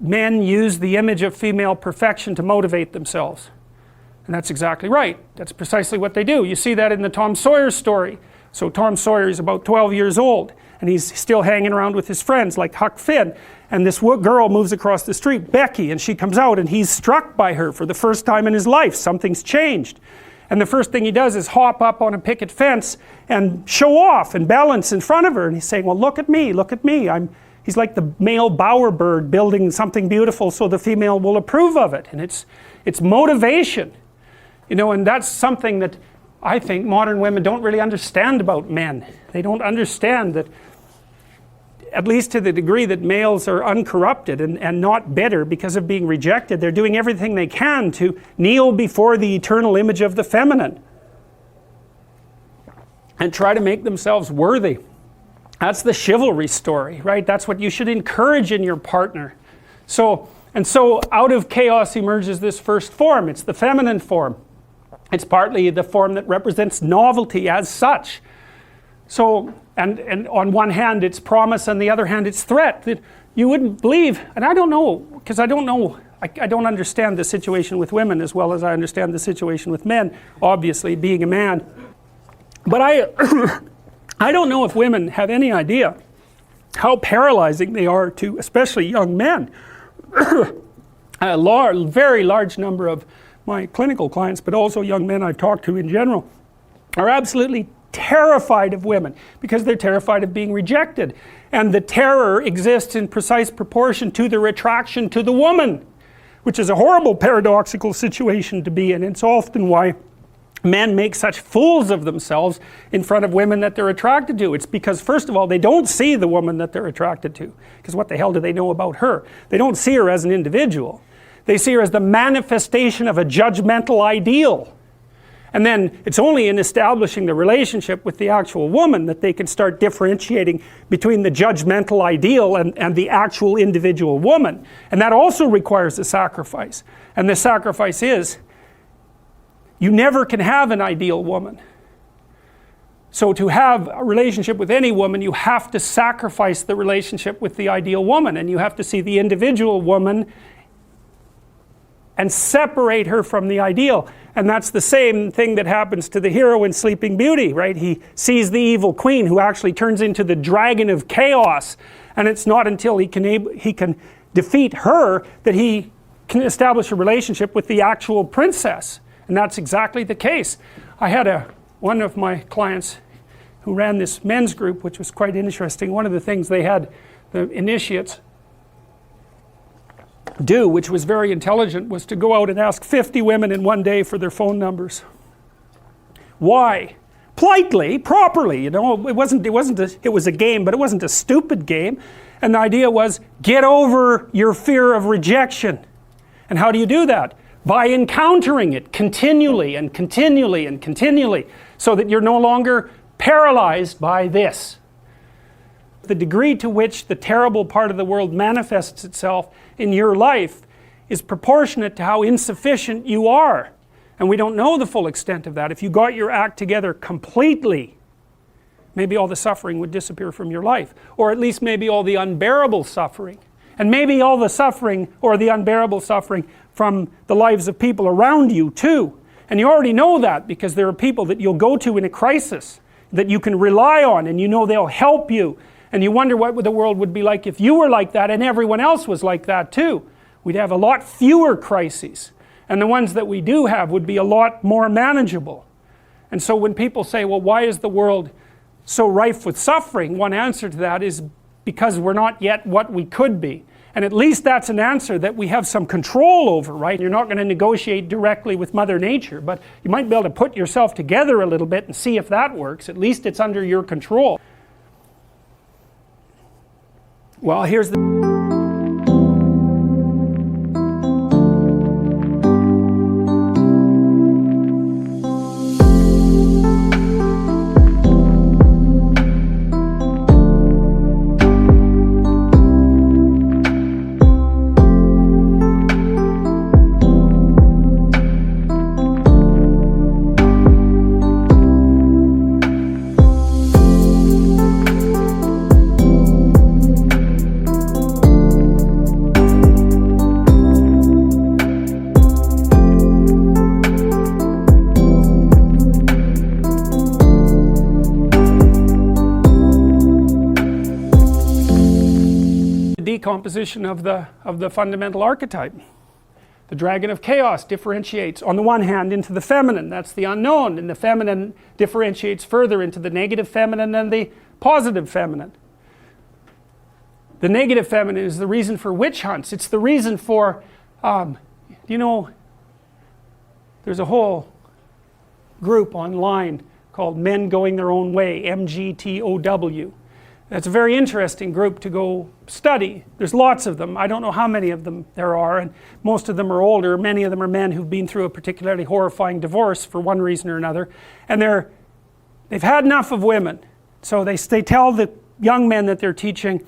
men use the image of female perfection to motivate themselves. And that's exactly right. That's precisely what they do. You see that in the Tom Sawyer story. So Tom Sawyer is about 12 years old, and he's still hanging around with his friends like Huck Finn. And this girl moves across the street, Becky, and she comes out, and he's struck by her for the first time in his life. Something's changed. And the first thing he does is hop up on a picket fence and show off and balance in front of her. And he's saying, well, look at me, look at me. He's like the male bowerbird building something beautiful so the female will approve of it. And it's motivation. You know, and that's something that I think modern women don't really understand about men. They don't understand that, at least to the degree that males are uncorrupted and not bitter because of being rejected, they're doing everything they can to kneel before the eternal image of the feminine and try to make themselves worthy. That's the chivalry story, right? That's what you should encourage in your partner. So out of chaos emerges this first form. It's the feminine form. It's partly the form that represents novelty as such. So, and on one hand it's promise, on the other hand it's threat. That you wouldn't believe, and I don't know, because I don't understand the situation with women as well as I understand the situation with men, obviously being a man. But I don't know if women have any idea how paralyzing they are to especially young men. A very large number of my clinical clients, but also young men I've talked to in general, are absolutely terrified of women because they're terrified of being rejected. And the terror exists in precise proportion to their attraction to the woman, which is a horrible paradoxical situation to be in. It's often why men make such fools of themselves in front of women that they're attracted to. It's because, first of all, they don't see the woman that they're attracted to, because what the hell do they know about her? They don't see her as an individual. They see her as the manifestation of a judgmental ideal. And then it's only in establishing the relationship with the actual woman that they can start differentiating between the judgmental ideal and the actual individual woman. And that also requires a sacrifice. And the sacrifice is, you never can have an ideal woman. So to have a relationship with any woman, you have to sacrifice the relationship with the ideal woman, and you have to see the individual woman and separate her from the ideal. And that's the same thing that happens to the hero in Sleeping Beauty, right? He sees the evil queen who actually turns into the dragon of chaos, and it's not until he can defeat her that he can establish a relationship with the actual princess. And that's exactly the case. I had one of my clients who ran this men's group, which was quite interesting. One of the things they had the initiates do, which was very intelligent, was to go out and ask 50 women in one day for their phone numbers. Why? Politely, properly, you know. It was a game, but it wasn't a stupid game. And the idea was, get over your fear of rejection. And how do you do that? By encountering it continually and continually and continually, so that you're no longer paralyzed by this. The degree to which the terrible part of the world manifests itself in your life is proportionate to how insufficient you are. And we don't know the full extent of that. If you got your act together completely, maybe all the suffering would disappear from your life. Or at least maybe all the unbearable suffering. And maybe all the suffering or the unbearable suffering from the lives of people around you too. And you already know that because there are people that you'll go to in a crisis that you can rely on, and you know they'll help you. And you wonder what the world would be like if you were like that and everyone else was like that too. We'd have a lot fewer crises. And the ones that we do have would be a lot more manageable. And so when people say, well, why is the world so rife with suffering? One answer to that is because we're not yet what we could be. And at least that's an answer that we have some control over, right? You're not going to negotiate directly with Mother Nature, but you might be able to put yourself together a little bit and see if that works. At least it's under your control. Well, here's the... decomposition of the fundamental archetype. The dragon of chaos differentiates on the one hand into the feminine, that's the unknown, and the feminine differentiates further into the negative feminine and the positive feminine. The negative feminine is the reason for witch hunts. It's the reason for, you know, there's a whole group online called Men Going Their Own Way, MGTOW. That's a very interesting group to go study. There's lots of them. I don't know how many of them there are, and most of them are older. Many of them are men who've been through a particularly horrifying divorce for one reason or another, and they've had enough of women. So they tell the young men that they're teaching,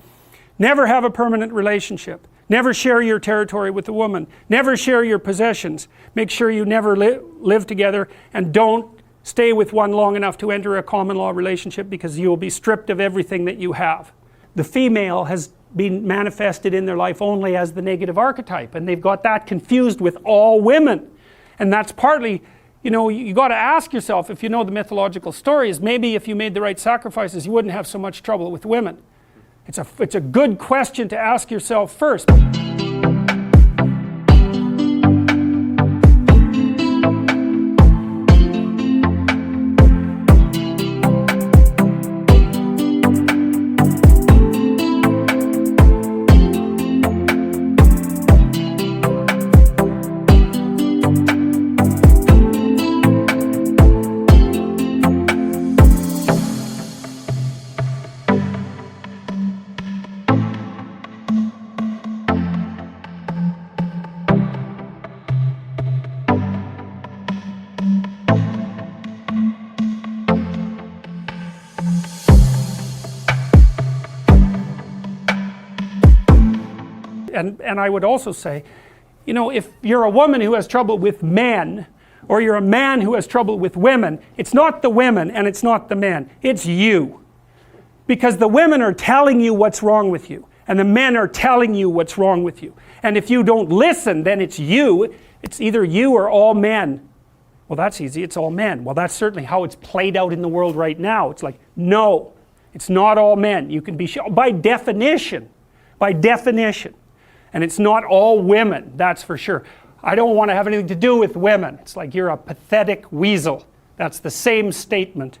never have a permanent relationship. Never share your territory with a woman. Never share your possessions. Make sure you never live together, and don't stay with one long enough to enter a common law relationship, because you will be stripped of everything that you have. The female has been manifested in their life only as the negative archetype, and they've got that confused with all women. And that's partly, you know, you got to ask yourself, if you know the mythological stories, maybe if you made the right sacrifices you wouldn't have so much trouble with women. It's a good question to ask yourself first. And I would also say, you know, if you're a woman who has trouble with men, or you're a man who has trouble with women, it's not the women and it's not the men, it's you. Because the women are telling you what's wrong with you, and the men are telling you what's wrong with you. And if you don't listen, then it's you. It's either you or all men. Well, that's easy, it's all men. Well, that's certainly how it's played out in the world right now. It's like, no, it's not all men. You can be by definition. And it's not all women, that's for sure. I don't want to have anything to do with women. It's like, you're a pathetic weasel. That's the same statement.